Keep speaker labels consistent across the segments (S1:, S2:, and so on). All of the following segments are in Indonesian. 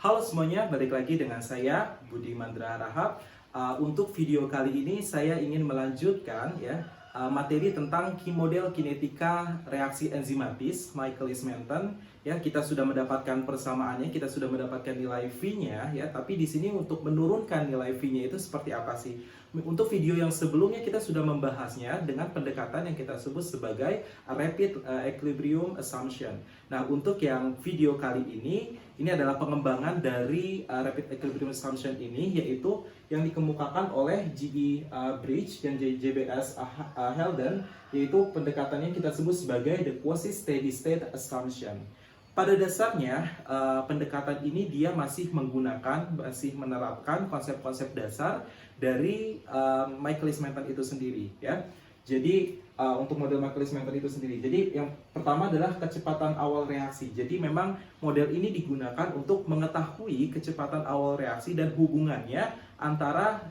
S1: Halo semuanya, balik lagi dengan saya Budi Mandra Rahab. Untuk video kali ini saya ingin melanjutkan materi tentang model kinetika reaksi enzimatis Michaelis-Menten. Ya, kita sudah mendapatkan persamaannya, kita sudah mendapatkan nilai V-nya ya, tapi di sini untuk menurunkan nilai V-nya itu seperti apa sih? Untuk video yang sebelumnya kita sudah membahasnya dengan pendekatan yang kita sebut sebagai rapid equilibrium assumption. Nah, untuk yang video kali ini adalah pengembangan dari rapid equilibrium assumption ini, yaitu yang dikemukakan oleh G.E. Bridge dan JBS Helden, yaitu pendekatannya kita sebut sebagai the quasi-steady state assumption. Pada dasarnya, pendekatan ini dia masih menerapkan konsep-konsep dasar dari Michaelis-Menten itu sendiri, ya. Jadi untuk model Michaelis-Menten itu sendiri. Jadi yang pertama adalah kecepatan awal reaksi. Jadi memang model ini digunakan untuk mengetahui kecepatan awal reaksi dan hubungannya antara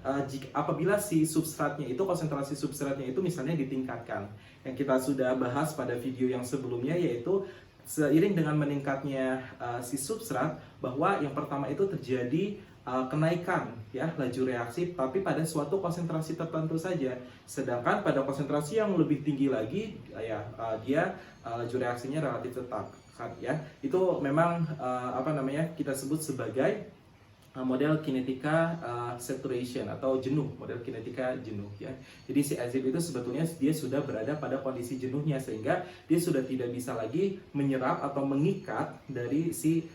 S1: apabila si substratnya itu, konsentrasi substratnya itu misalnya ditingkatkan. Yang kita sudah bahas pada video yang sebelumnya, yaitu seiring dengan meningkatnya si substrat, bahwa yang pertama itu terjadi kenaikan ya laju reaksi, tapi pada suatu konsentrasi tertentu saja. Sedangkan pada konsentrasi yang lebih tinggi lagi dia laju reaksinya relatif tetap kan ya. Itu memang kita sebut sebagai model kinetika saturation atau jenuh, model kinetika jenuh ya. Jadi si enzim itu sebetulnya dia sudah berada pada kondisi jenuhnya, sehingga dia sudah tidak bisa lagi menyerap atau mengikat dari si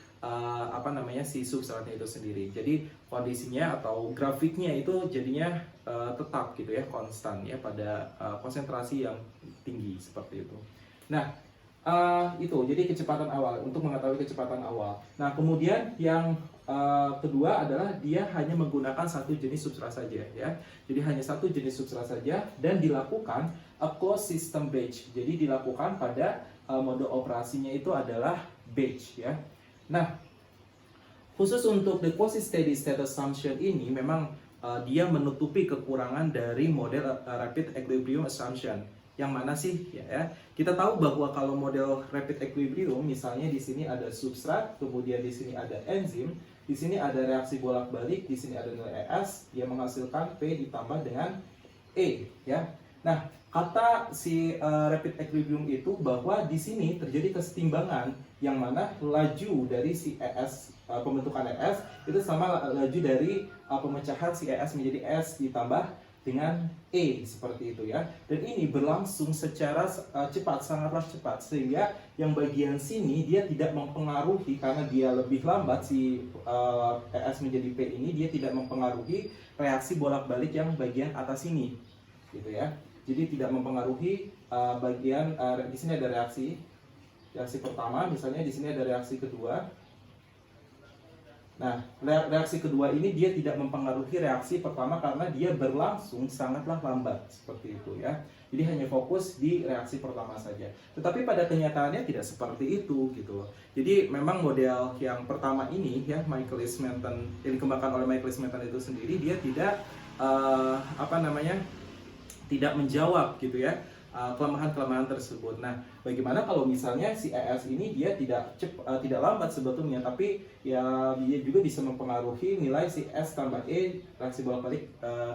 S1: substratnya itu sendiri. Jadi kondisinya atau grafiknya itu jadinya tetap gitu ya, konstan ya pada konsentrasi yang tinggi seperti itu. Nah, itu jadi kecepatan awal, untuk mengetahui kecepatan awal. Nah, kemudian yang kedua adalah dia hanya menggunakan satu jenis substrat saja ya. Jadi hanya satu jenis substrat saja dan dilakukan a closed system batch. Jadi dilakukan pada mode operasinya itu adalah batch ya. Nah, khusus untuk the quasi-steady state assumption ini memang dia menutupi kekurangan dari model rapid equilibrium assumption. Yang mana sih ya? Kita tahu bahwa kalau model rapid equilibrium, misalnya di sini ada substrat, kemudian di sini ada enzim, di sini ada reaksi bolak-balik, di sini ada nilai ES yang menghasilkan P ditambah dengan E ya. Nah, kata si rapid equilibrium itu bahwa di sini terjadi kesetimbangan, yang mana laju dari si ES, pembentukan ES itu sama laju dari pemecahan si ES menjadi S ditambah dengan E, seperti itu ya. Dan ini berlangsung secara cepat, sangatlah cepat, sehingga yang bagian sini dia tidak mempengaruhi, karena dia lebih lambat si ES menjadi P ini, dia tidak mempengaruhi reaksi bolak-balik yang bagian atas ini gitu ya. Jadi tidak mempengaruhi bagian di sini ada reaksi pertama, misalnya di sini ada reaksi kedua. Nah, reaksi kedua ini dia tidak mempengaruhi reaksi pertama karena dia berlangsung sangatlah lambat seperti itu ya. Jadi hanya fokus di reaksi pertama saja. Tetapi pada kenyataannya tidak seperti itu gitu loh. Jadi memang model yang pertama ini ya, Michaelis-Menten, yang dikembangkan oleh Michaelis-Menten itu sendiri, dia tidak tidak menjawab gitu ya kelemahan-kelemahan tersebut. Nah, bagaimana kalau misalnya si ES ini dia tidak lambat sebetulnya, tapi ya dia juga bisa mempengaruhi nilai si S tambah E reaksi bolak-balik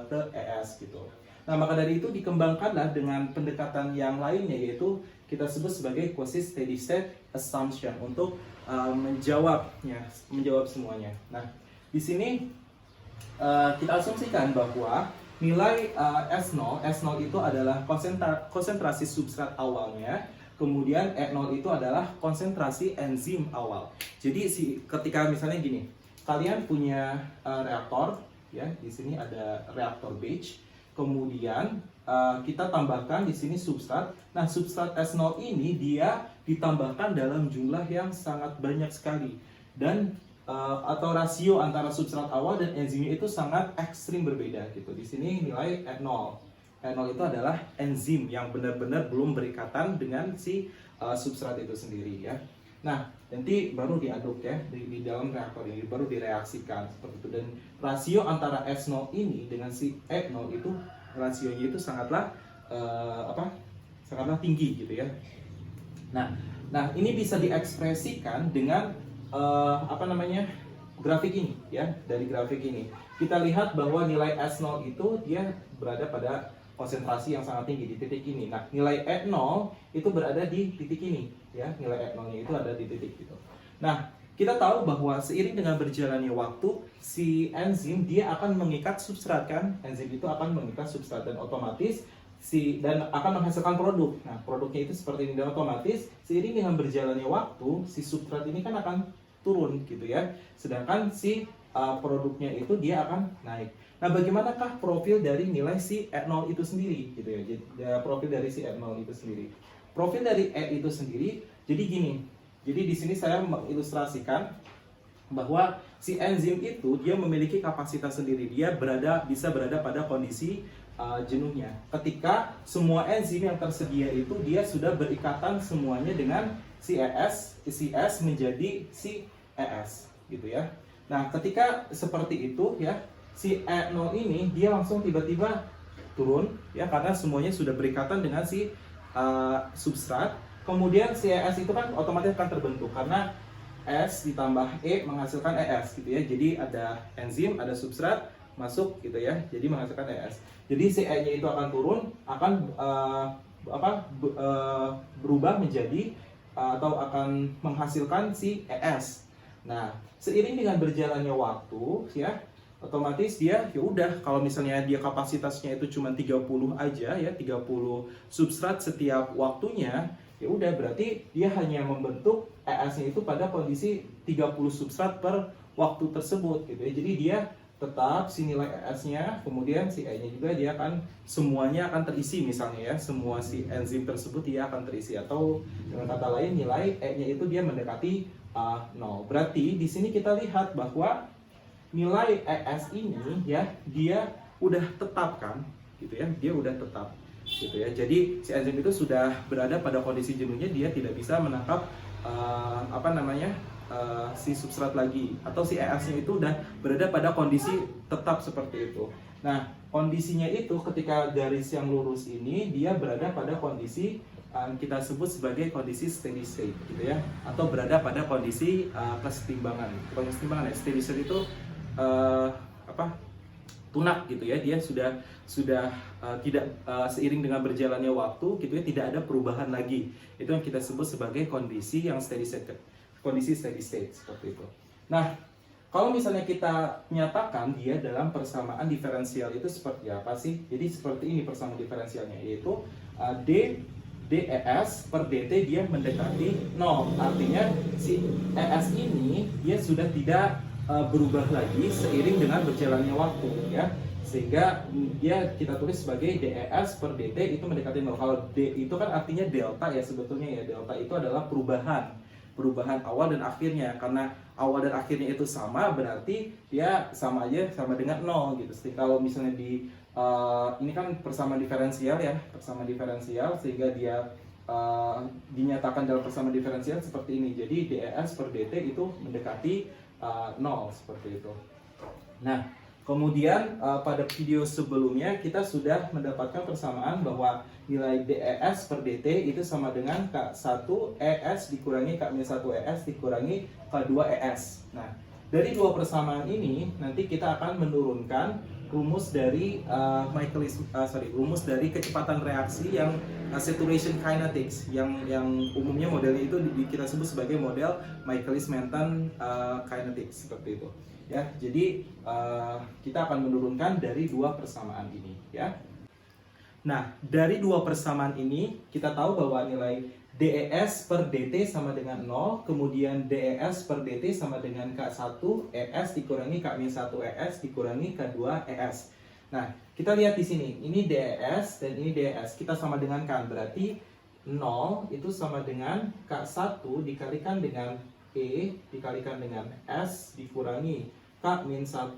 S1: ke ES gitu. Nah, maka dari itu dikembangkanlah dengan pendekatan yang lainnya, yaitu kita sebut sebagai quasi-steady state assumption untuk menjawab semuanya. Nah, di sini kita asumsikan bahwa nilai S0 itu adalah konsentrasi substrat awalnya, kemudian E0 itu adalah konsentrasi enzim awal. Jadi ketika misalnya gini, kalian punya reaktor ya, di sini ada reaktor batch, kemudian kita tambahkan di sini substrat. Nah, substrat S0 ini dia ditambahkan dalam jumlah yang sangat banyak sekali, dan atau rasio antara substrat awal dan enzimnya itu sangat ekstrim berbeda gitu. Di sini nilai E0. E0 itu adalah enzim yang benar-benar belum berikatan dengan si substrat itu sendiri ya. Nah, nanti baru diaduk ya di dalam reaktor ini, baru direaksikan seperti itu. Dan rasio antara S0 ini dengan si E0 itu rasionya itu sangatlah tinggi gitu ya. Nah, ini bisa diekspresikan dengan grafik ini ya, dari grafik ini kita lihat bahwa nilai S0 itu dia berada pada konsentrasi yang sangat tinggi di titik ini. Nah, nilai E0 itu berada di titik ini ya, nilai E0-nya itu ada di titik itu. Nah, kita tahu bahwa seiring dengan berjalannya waktu, si enzim dia akan mengikat substrat kan, enzim itu akan mengikat substrat dan otomatis dan akan menghasilkan produk. Nah, produknya itu seperti ini dan otomatis seiring dengan berjalannya waktu, si substrat ini kan akan turun gitu ya. Sedangkan si produknya itu dia akan naik. Nah, bagaimanakah profil dari nilai si E0 itu sendiri gitu ya? Jadi, profil dari si E0 itu sendiri. Profil dari E itu sendiri jadi gini. Jadi di sini saya mengilustrasikan bahwa si enzim itu dia memiliki kapasitas sendiri. Dia bisa berada pada kondisi jenuhnya. Ketika semua enzim yang tersedia itu dia sudah berikatan semuanya dengan si S menjadi si ES gitu ya. Nah, ketika seperti itu ya, si E0 ini dia langsung tiba-tiba turun ya, karena semuanya sudah berikatan dengan si substrat. Kemudian si ES itu kan otomatis akan terbentuk karena S ditambah E menghasilkan ES gitu ya. Jadi ada enzim, ada substrat masuk gitu ya. Jadi menghasilkan ES. Jadi si E-nya itu akan turun, akan berubah menjadi atau akan menghasilkan si ES. Nah, seiring dengan berjalannya waktu ya, otomatis dia ya udah, kalau misalnya dia kapasitasnya itu cuma 30 aja ya, 30 substrat setiap waktunya, ya udah berarti dia hanya membentuk ES-nya itu pada kondisi 30 substrat per waktu tersebut gitu ya. Jadi dia tetap si nilai ES-nya, kemudian si E-nya juga dia akan semuanya akan terisi misalnya ya, semua si enzim tersebut dia akan terisi, atau dengan kata lain nilai E-nya itu dia mendekati 0. Berarti di sini kita lihat bahwa nilai ES ini ya dia udah tetap kan gitu ya, dia udah tetap gitu ya. Jadi si enzim itu sudah berada pada kondisi jenuhnya, dia tidak bisa menangkap si substrat lagi, atau si ES-nya itu udah berada pada kondisi tetap seperti itu. Nah, kondisinya itu ketika garis yang lurus ini dia berada pada kondisi kita sebut sebagai kondisi steady state gitu ya, atau berada pada kondisi kesetimbangan. Bukan kesetimbangan ya, steady state itu tunak gitu ya, dia sudah tidak seiring dengan berjalannya waktu gitu ya, tidak ada perubahan lagi. Itu yang kita sebut sebagai kondisi yang steady state, kondisi steady state seperti itu. Nah, kalau misalnya kita nyatakan dia dalam persamaan diferensial itu seperti apa sih? Jadi seperti ini persamaan diferensialnya, yaitu dES per dt dia mendekati 0. Artinya si ES ini dia sudah tidak berubah lagi seiring dengan berjalannya waktu ya, sehingga dia kita tulis sebagai dES per dt itu mendekati 0. Kalau D itu kan artinya delta ya sebetulnya ya, delta itu adalah perubahan awal dan akhirnya. Karena awal dan akhirnya itu sama, berarti dia sama aja, sama dengan 0 gitu. Jadi kalau misalnya ini kan persamaan diferensial ya, persamaan diferensial, sehingga dia dinyatakan dalam persamaan diferensial seperti ini. Jadi dES per dt itu mendekati 0 seperti itu. Nah, kemudian pada video sebelumnya kita sudah mendapatkan persamaan bahwa nilai dES per dt itu sama dengan K1 ES dikurangi K-1 ES dikurangi K2 ES. Nah, dari dua persamaan ini nanti kita akan menurunkan rumus dari rumus dari kecepatan reaksi yang saturation kinetics, yang umumnya modelnya itu kita sebut sebagai model Michaelis-Menten kinetics seperti itu ya. Jadi kita akan menurunkan dari dua persamaan ini ya. Nah, dari dua persamaan ini kita tahu bahwa nilai dES per dt sama dengan 0, kemudian dES per dt sama dengan K1 ES dikurangi K-1 ES dikurangi K2 ES. Nah, kita lihat di sini, ini dES dan ini dES, kita sama dengan kan, berarti 0 itu sama dengan K1 dikalikan dengan E dikalikan dengan S dikurangi K-1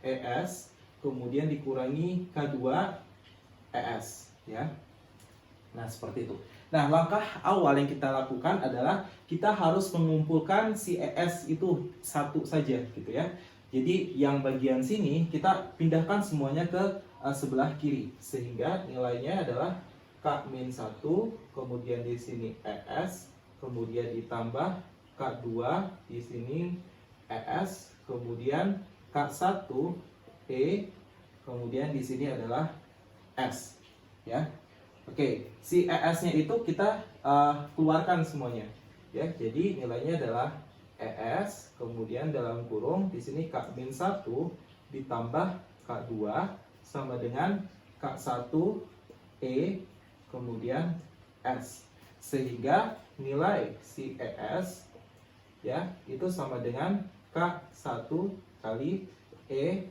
S1: ES kemudian dikurangi K2 ES ya. Nah, seperti itu. Nah, langkah awal yang kita lakukan adalah kita harus mengumpulkan si ES itu satu saja gitu ya. Jadi yang bagian sini kita pindahkan semuanya ke sebelah kiri, sehingga nilainya adalah K-1, kemudian di sini ES, kemudian ditambah K2 di sini ES, kemudian K1 E, kemudian di sini adalah S, ya. Oke, si ES-nya itu kita keluarkan semuanya, ya. Jadi nilainya adalah ES, kemudian dalam kurung di sini K-1 ditambah K2 sama dengan K1 E, kemudian S, sehingga nilai si ES, ya, itu sama dengan K1 kali E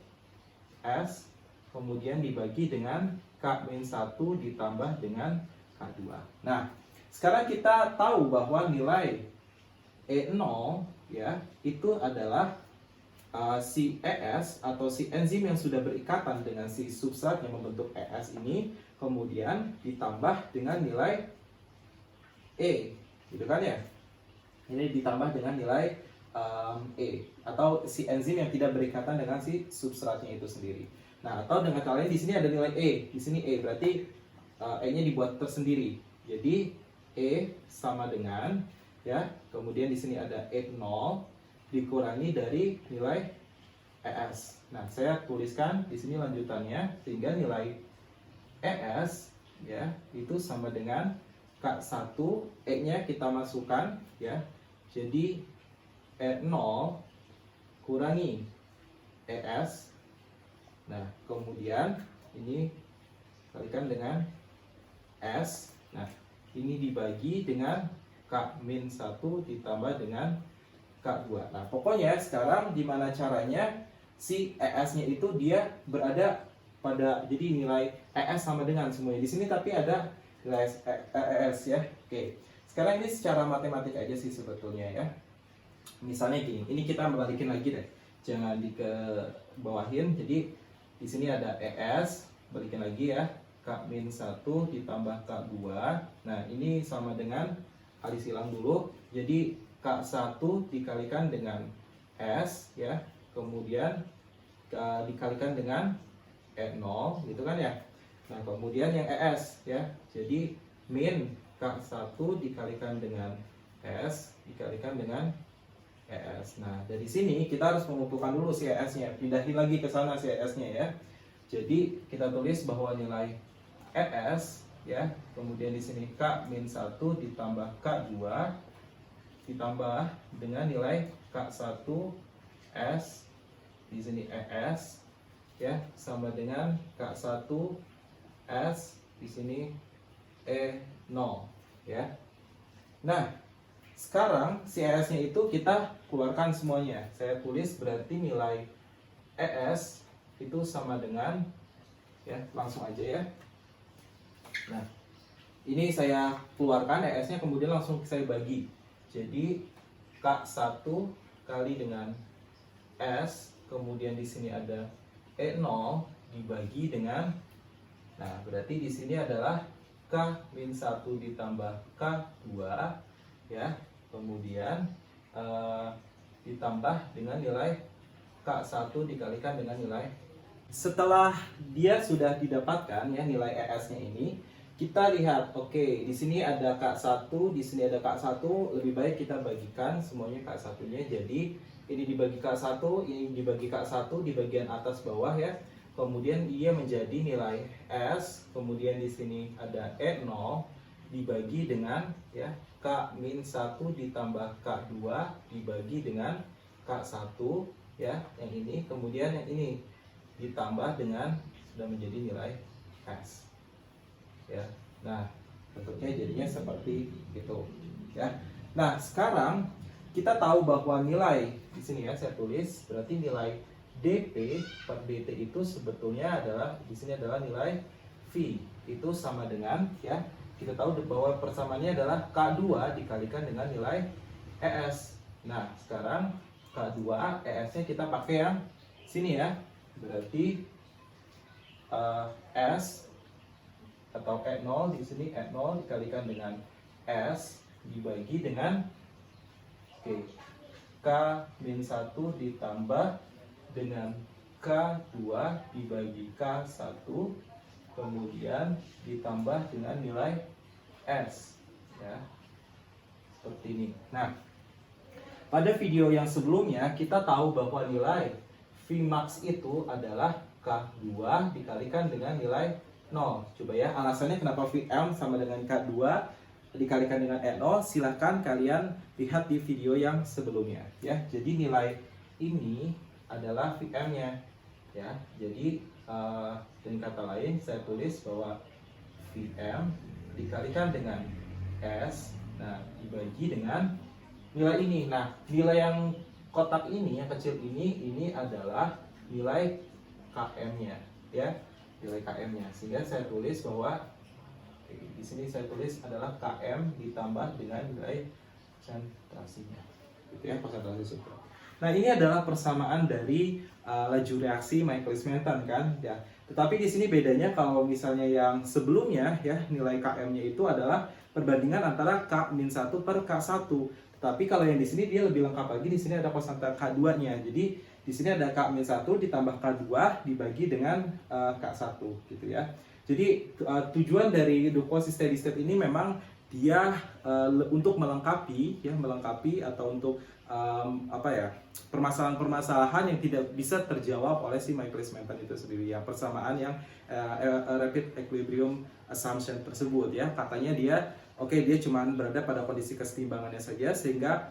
S1: S, kemudian dibagi dengan K-1 ditambah dengan K2. Nah, sekarang kita tahu bahwa nilai E0, ya, itu adalah si ES atau si enzim yang sudah berikatan dengan si substrat yang membentuk ES ini, kemudian ditambah dengan nilai E, gitu kan ya? Ini ditambah dengan nilai E, atau si enzim yang tidak berikatan dengan si substratnya itu sendiri. Nah, atau dengan kata lain di sini ada nilai E, di sini E berarti E-nya dibuat tersendiri. Jadi E sama dengan, ya, kemudian di sini ada E0 dikurangi dari nilai ES. Nah, saya tuliskan di sini lanjutannya, sehingga nilai ES, ya, itu sama dengan K1, E-nya kita masukkan, ya. Jadi E0 kurangi ES. Nah, kemudian ini kalikan dengan S. Nah, ini dibagi dengan K-1 ditambah dengan K2. Nah, pokoknya sekarang gimana caranya si ES-nya itu dia berada pada, jadi nilai ES sama dengan semuanya di sini, tapi ada nilai ES, ya. Oke. Sekarang ini secara matematik aja sih sebetulnya, ya. Misalnya gini, ini kita balikin lagi deh, jangan dikebawahin. Jadi di sini ada ES, balikin lagi ya, K-1 ditambah K2. Nah, ini sama dengan kali silang dulu. Jadi K1 dikalikan dengan S, ya, kemudian dikalikan dengan E0, gitu kan ya. Nah, kemudian yang ES, ya, jadi min K1 dikalikan dengan S dikalikan dengan ES. Nah, dari sini kita harus mengumpulkan dulu si ES-nya. Pindahin lagi ke sana si ES-nya, ya. Jadi kita tulis bahwa nilai ES, ya, kemudian di sini K-1 ditambah K2 ditambah dengan nilai K1 S, di sini ES, ya, sama dengan K1 S, di sini E0, ya. Nah, sekarang si ES-nya itu kita keluarkan semuanya. Saya tulis berarti nilai ES itu sama dengan, ya, langsung aja ya. Nah, ini saya keluarkan ES-nya, kemudian langsung saya bagi. Jadi K1 kali dengan S, kemudian di sini ada E0 dibagi dengan, nah, berarti di sini adalah K-1 ditambah K2, ya, kemudian ditambah dengan nilai K1 dikalikan dengan nilai. Setelah dia sudah didapatkan, ya, nilai ES-nya ini, kita lihat, oke, di sini ada K1, di sini ada K1, lebih baik kita bagikan semuanya K1-nya. Jadi ini dibagi K1, ini dibagi K1 di bagian atas bawah, ya. Kemudian ia menjadi nilai S, kemudian di sini ada E0 dibagi dengan, ya, K-1 ditambah K2 dibagi dengan K1, ya, yang ini, kemudian yang ini ditambah dengan sudah menjadi nilai S, ya. Nah, bentuknya jadinya seperti itu, ya. Nah, sekarang kita tahu bahwa nilai di sini, ya, saya tulis berarti nilai dP per dt itu sebetulnya adalah di sini adalah nilai V, itu sama dengan, ya, kita tahu bahwa persamaannya adalah K2 dikalikan dengan nilai ES. Nah, sekarang K2 ES-nya kita pakai yang sini, ya. Berarti S atau E0 di sini E0 dikalikan dengan S dibagi dengan, oke, K-1 ditambah dengan K2 dibagi K1, kemudian ditambah dengan nilai S, ya, seperti ini. Nah, pada video yang sebelumnya kita tahu bahwa nilai Vmax itu adalah K2 dikalikan dengan nilai 0. Coba ya, alasannya kenapa Vm sama dengan K2 dikalikan dengan E0, silahkan kalian lihat di video yang sebelumnya ya. Jadi nilai ini adalah Vm-nya ya. Jadi dengan kata lain saya tulis bahwa Vm dikalikan dengan S, nah dibagi dengan nilai ini. Nah, nilai yang kotak ini, yang kecil ini adalah nilai Km-nya ya, nilai Km-nya. Sehingga saya tulis bahwa di sini saya tulis adalah Km ditambah dengan nilai konsentrasinya. Gitu ya, konsentrasi substrat. Nah, ini adalah persamaan dari laju reaksi Michaelis-Menten kan ya. Tetapi di sini bedanya kalau misalnya yang sebelumnya ya, nilai Km-nya itu adalah perbandingan antara K-1 per K1. Tetapi kalau yang di sini dia lebih lengkap lagi, di sini ada konstanta K2-nya. Jadi di sini ada K-1 ditambah K2 dibagi dengan K1 gitu ya. Jadi tujuan dari Duquesne steady state ini memang dia untuk melengkapi ya, atau untuk permasalahan-permasalahan yang tidak bisa terjawab oleh si Michaelis-Menten itu sendiri ya, persamaan yang rapid equilibrium assumption tersebut ya. Katanya dia dia cuma berada pada kondisi kesetimbangannya saja, sehingga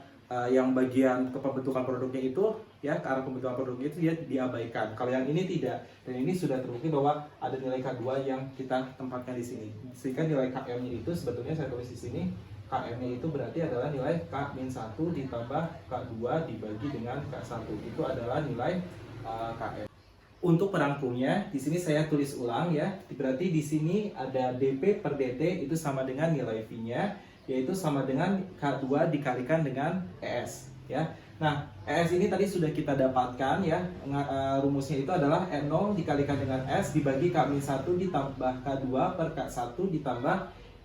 S1: yang bagian pembentukan produknya itu ya, ke arah pembentukan produknya itu dia diabaikan. Kalau yang ini tidak, dan ini sudah terbukti bahwa ada nilai K2 yang kita tempatkan di sini. Sehingga nilai Km-nya itu sebetulnya saya tulis di sini, Km-nya itu berarti adalah nilai K-1 ditambah K2 dibagi dengan K1. Itu adalah nilai Km. Untuk perangkumnya, di sini saya tulis ulang ya. Berarti di sini ada dP per dt itu sama dengan nilai V-nya, yaitu sama dengan K2 dikalikan dengan ES ya. Nah, ES ini tadi sudah kita dapatkan ya. Rumusnya itu adalah E0 dikalikan dengan S dibagi K-1 ditambah K2 per K1 ditambah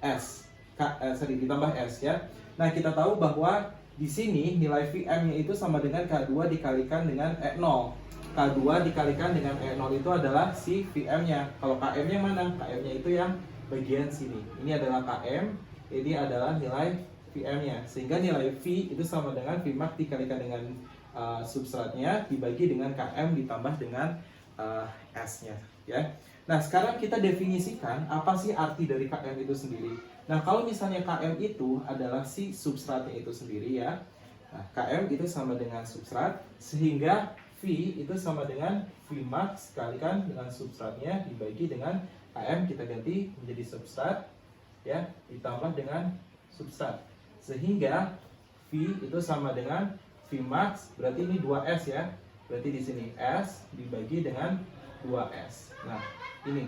S1: S. Ditambah S ya. Nah, kita tahu bahwa di sini nilai Vm-nya itu sama dengan K2 dikalikan dengan E0. K2 dikalikan dengan E0 itu adalah si Vm-nya. Kalau Km-nya mana? Km-nya itu yang bagian sini. Ini adalah Km, ini adalah nilai Vm-nya. Sehingga nilai V itu sama dengan Vmax dikalikan dengan substratnya dibagi dengan Km ditambah dengan S-nya ya. Nah, sekarang kita definisikan apa sih arti dari Km itu sendiri. Nah, kalau misalnya Km itu adalah si substratnya itu sendiri ya. Nah, Km itu sama dengan substrat, sehingga V itu sama dengan Vmax kalikan dengan substratnya dibagi dengan Km, kita ganti menjadi substrat ya, ditambah dengan substrat. Sehingga V itu sama dengan Vmax, berarti ini 2S ya. Berarti di sini S dibagi dengan 2S. Nah, ini.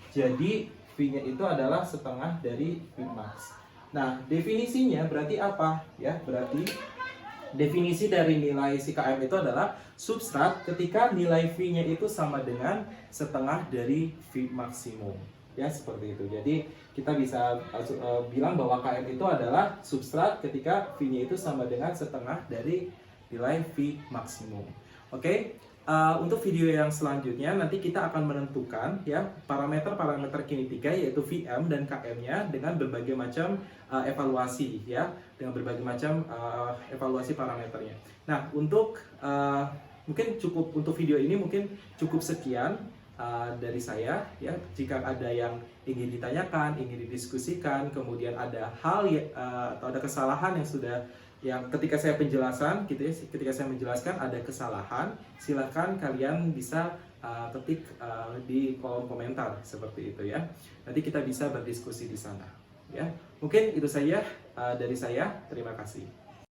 S1: Jadi V-nya itu adalah setengah dari Vmax. Nah, definisinya berarti apa? Ya, berarti definisi dari nilai si Km itu adalah substrat ketika nilai V-nya itu sama dengan setengah dari V maksimum. Ya, seperti itu. Jadi kita bisa bilang bahwa Km itu adalah substrat ketika V-nya itu sama dengan setengah dari nilai V maksimum. Oke. Untuk video yang selanjutnya nanti kita akan menentukan ya parameter-parameter kinetika yaitu Vm dan Km-nya dengan berbagai macam evaluasi ya, dengan berbagai macam evaluasi parameternya. Nah, untuk mungkin cukup untuk video ini, mungkin cukup sekian dari saya ya. Jika ada yang ingin ditanyakan, ingin didiskusikan, kemudian ada hal atau ada kesalahan yang ketika saya penjelasan gitu ya, ketika saya menjelaskan ada kesalahan, silakan kalian bisa ketik di kolom komentar seperti itu ya. Nanti kita bisa berdiskusi di sana ya. Mungkin itu saja dari saya. Terima kasih.